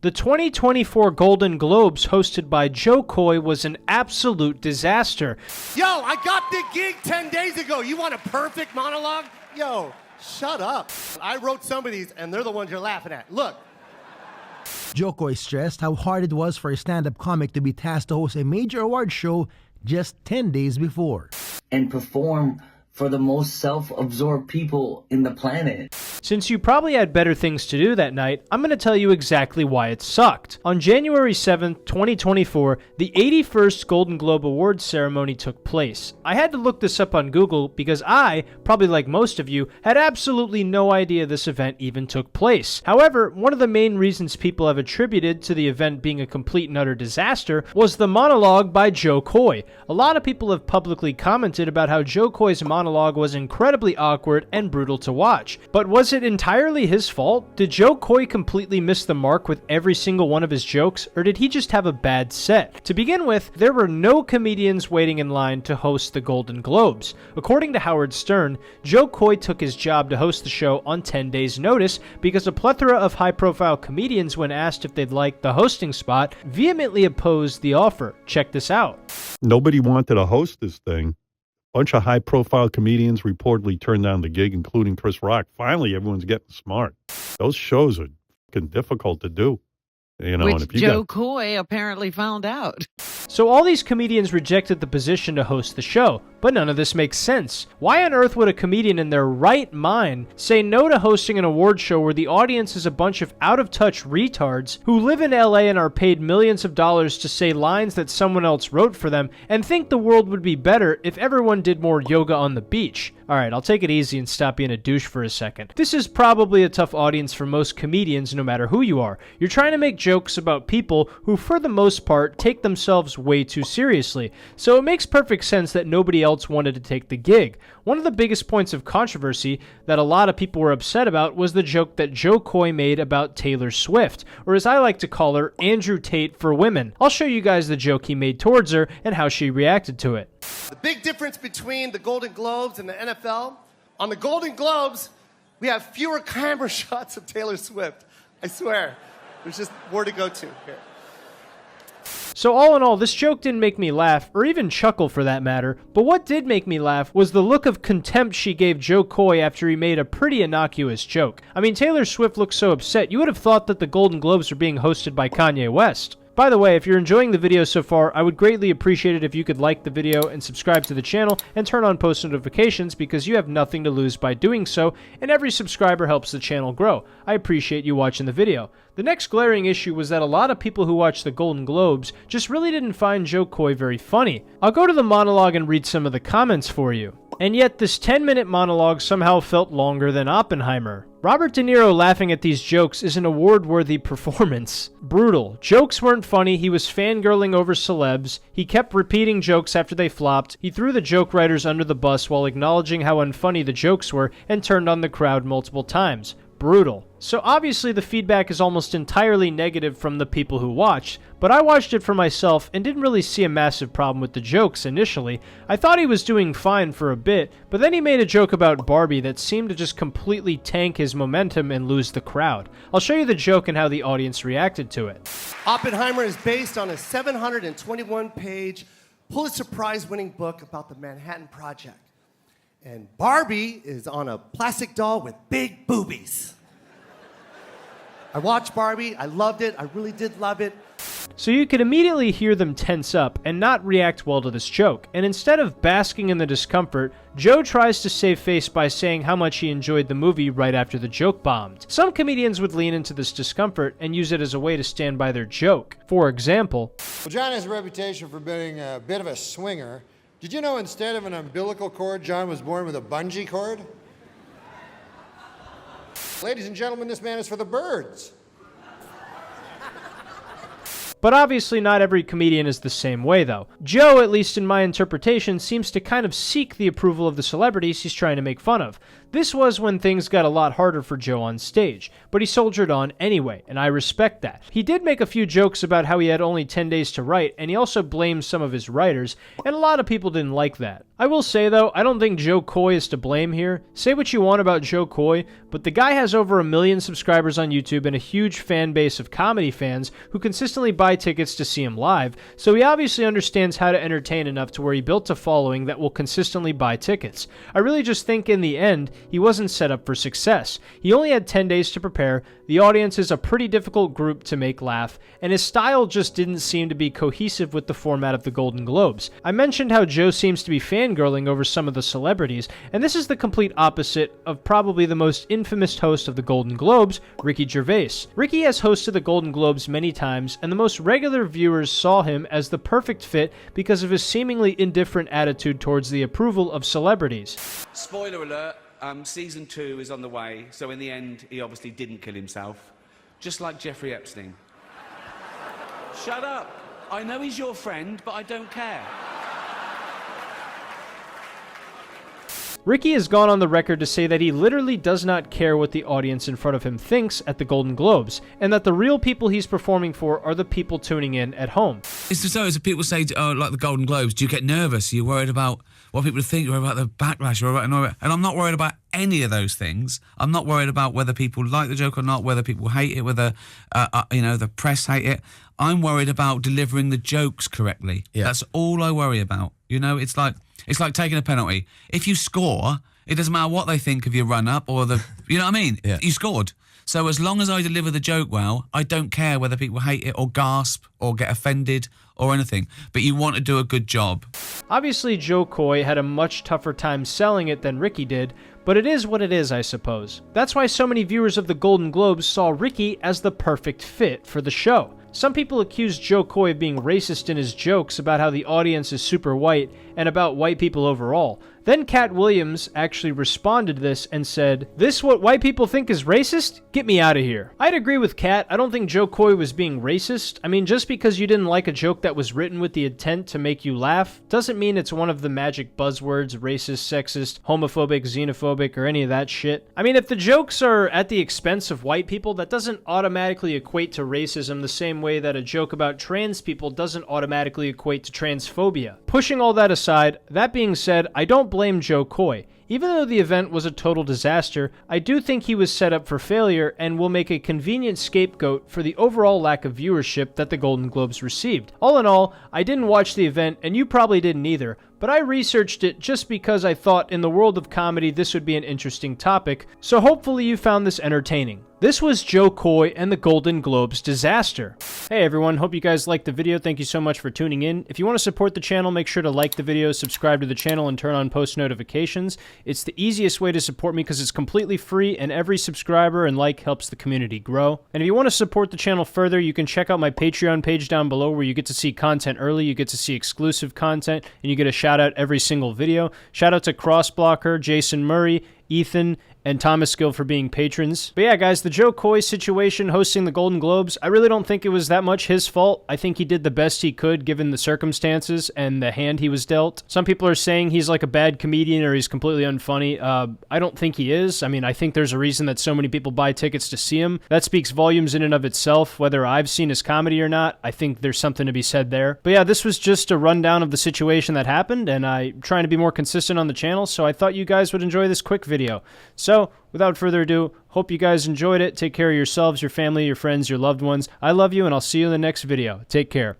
The 2024 Golden Globes hosted by Joe Coy was an absolute disaster. Yo, I got the gig 10 days ago. You want a perfect monologue? Yo, shut up. I wrote some of these, and they're the ones you're laughing at. Look. Joe Coy stressed how hard it was for a stand-up comic to be tasked to host a major award show just 10 days before. And perform for the most self-absorbed people in the planet. Since you probably had better things to do that night, I'm going to tell you exactly why it sucked. On January 7th, 2024, the 81st Golden Globe Awards ceremony took place. I had to look this up on Google because I, probably like most of you, had absolutely no idea this event even took place. However, one of the main reasons people have attributed to the event being a complete and utter disaster was the monologue by Joe Coy. A lot of people have publicly commented about how Joe Coy's monologue was incredibly awkward and brutal to watch. But was it entirely his fault? Did Joe Coy completely miss the mark with every single one of his jokes, or did he just have a bad set? To begin with, there were no comedians waiting in line to host the Golden Globes. According to Howard Stern, Joe Coy took his job to host the show on 10 days' notice because a plethora of high-profile comedians, when asked if they'd like the hosting spot, vehemently opposed the offer. Check this out. Nobody wanted to host this thing. Bunch of high-profile comedians reportedly turned down the gig, including Chris Rock. Finally, everyone's getting smart. Those shows are fucking difficult to do. You know, Which and if you Joe Coy apparently found out. So all these comedians rejected the position to host the show, but none of this makes sense. Why on earth would a comedian in their right mind say no to hosting an award show where the audience is a bunch of out-of-touch retards who live in LA and are paid millions of dollars to say lines that someone else wrote for them and think the world would be better if everyone did more yoga on the beach? Alright, I'll take it easy and stop being a douche for a second. This is probably a tough audience for most comedians no matter who you are. You're trying to make jokes about people who for the most part take themselves way too seriously, so it makes perfect sense that nobody else wanted to take the gig. One of the biggest points of controversy that a lot of people were upset about was the joke that Joe Coy made about Taylor Swift, or as I like to call her, Andrew Tate for women. I'll show you guys the joke he made towards her and how she reacted to it. The big difference between the Golden Globes and the NFL, on the Golden Globes, we have fewer camera shots of Taylor Swift. I swear. There's just more to go to here. So all in all, this joke didn't make me laugh, or even chuckle for that matter, but what did make me laugh was the look of contempt she gave Joe Coy after he made a pretty innocuous joke. I mean, Taylor Swift looked so upset, you would have thought that the Golden Globes were being hosted by Kanye West. By the way, if you're enjoying the video so far, I would greatly appreciate it if you could like the video and subscribe to the channel and turn on post notifications because you have nothing to lose by doing so, and every subscriber helps the channel grow. I appreciate you watching the video. The next glaring issue was that a lot of people who watched the Golden Globes just really didn't find Joe Coy very funny. I'll go to the monologue and read some of the comments for you. And yet this 10-minute monologue somehow felt longer than Oppenheimer. Robert De Niro laughing at these jokes is an award-worthy performance. Brutal. Jokes weren't funny, he was fangirling over celebs, he kept repeating jokes after they flopped, he threw the joke writers under the bus while acknowledging how unfunny the jokes were, and turned on the crowd multiple times. Brutal. So obviously the feedback is almost entirely negative from the people who watched, but I watched it for myself and didn't really see a massive problem with the jokes initially. I thought he was doing fine for a bit, but then he made a joke about Barbie that seemed to just completely tank his momentum and lose the crowd. I'll show you the joke and how the audience reacted to it. Oppenheimer is based on a 721-page Pulitzer Prize-winning book about the Manhattan Project. And Barbie is on a plastic doll with big boobies. I watched Barbie, I loved it, I really did love it. So you could immediately hear them tense up and not react well to this joke, and instead of basking in the discomfort, Joe tries to save face by saying how much he enjoyed the movie right after the joke bombed. Some comedians would lean into this discomfort and use it as a way to stand by their joke. For example, well, John has a reputation for being a bit of a swinger. Did you know instead of an umbilical cord, John was born with a bungee cord? Ladies and gentlemen, this man is for the birds. But obviously not every comedian is the same way though. Joe, at least in my interpretation, seems to kind of seek the approval of the celebrities he's trying to make fun of. This was when things got a lot harder for Joe on stage, but he soldiered on anyway, and I respect that. He did make a few jokes about how he had only 10 days to write, and he also blamed some of his writers, and a lot of people didn't like that. I will say though, I don't think Joe Coy is to blame here. Say what you want about Joe Coy, but the guy has over 1 million subscribers on YouTube and a huge fan base of comedy fans who consistently buy tickets to see him live, so he obviously understands how to entertain enough to where he built a following that will consistently buy tickets. I really just think in the end, he wasn't set up for success. He only had 10 days to prepare, the audience is a pretty difficult group to make laugh, and his style just didn't seem to be cohesive with the format of the Golden Globes. I mentioned how Joe seems to be fangirling over some of the celebrities, and this is the complete opposite of probably the most infamous host of the Golden Globes, Ricky Gervais. Ricky has hosted the Golden Globes many times, and the most regular viewers saw him as the perfect fit because of his seemingly indifferent attitude towards the approval of celebrities. Spoiler alert, season 2 is on the way, so in the end, he obviously didn't kill himself. Just like Jeffrey Epstein. Shut up! I know he's your friend, but I don't care. Ricky has gone on the record to say that he literally does not care what the audience in front of him thinks at the Golden Globes, and that the real people he's performing for are the people tuning in at home. It's just so as people say, oh, like the Golden Globes, do you get nervous? Are you worried about what people think? You're worried about the backlash? You're worried about, and I'm not worried about any of those things. I'm not worried about whether people like the joke or not, whether people hate it, whether the press hate it. I'm worried about delivering the jokes correctly. Yeah. That's all I worry about. It's like taking a penalty. If you score, it doesn't matter what they think of your run-up or the... You know what I mean? Yeah. You scored. So as long as I deliver the joke well, I don't care whether people hate it or gasp or get offended or anything. But you want to do a good job. Obviously, Joe Coy had a much tougher time selling it than Ricky did, but it is what it is, I suppose. That's why so many viewers of the Golden Globes saw Ricky as the perfect fit for the show. Some people accuse Joe Coy of being racist in his jokes about how the audience is super white and about white people overall. Then Cat Williams actually responded to this and said, "This what white people think is racist? Get me out of here." I'd agree with Cat. I don't think Joe Coy was being racist. I mean, just because you didn't like a joke that was written with the intent to make you laugh doesn't mean it's one of the magic buzzwords, racist, sexist, homophobic, xenophobic, or any of that shit. I mean, if the jokes are at the expense of white people, that doesn't automatically equate to racism the same way that a joke about trans people doesn't automatically equate to transphobia. Pushing all that aside, that being said, I don't blame Joe Coy. Even though the event was a total disaster, I do think he was set up for failure and will make a convenient scapegoat for the overall lack of viewership that the Golden Globes received. All in all, I didn't watch the event, and you probably didn't either, but I researched it just because I thought in the world of comedy this would be an interesting topic, so hopefully you found this entertaining. This was Joe Coy and the Golden Globes disaster. Hey everyone, hope you guys liked the video. Thank you so much for tuning in. If you want to support the channel, make sure to like the video, subscribe to the channel, and turn on post notifications. It's the easiest way to support me because it's completely free, and every subscriber and like helps the community grow. And if you want to support the channel further, you can check out my Patreon page down below where you get to see content early, you get to see exclusive content, and you get a shout out every single video. Shout out to Crossblocker, Jason Murray, Ethan, and Thomas Gill for being patrons. But yeah, guys, the Joe Coy situation hosting the Golden Globes, I really don't think it was that much his fault. I think he did the best he could given the circumstances and the hand he was dealt. Some people are saying he's like a bad comedian or he's completely unfunny. I don't think he is. I mean, I think there's a reason that so many people buy tickets to see him. That speaks volumes in and of itself. Whether I've seen his comedy or not, I think there's something to be said there. But yeah, this was just a rundown of the situation that happened, and I'm trying to be more consistent on the channel, so I thought you guys would enjoy this quick video. So, without further ado, hope you guys enjoyed it. Take care of yourselves, your family, your friends, your loved ones. I love you, and I'll see you in the next video. Take care.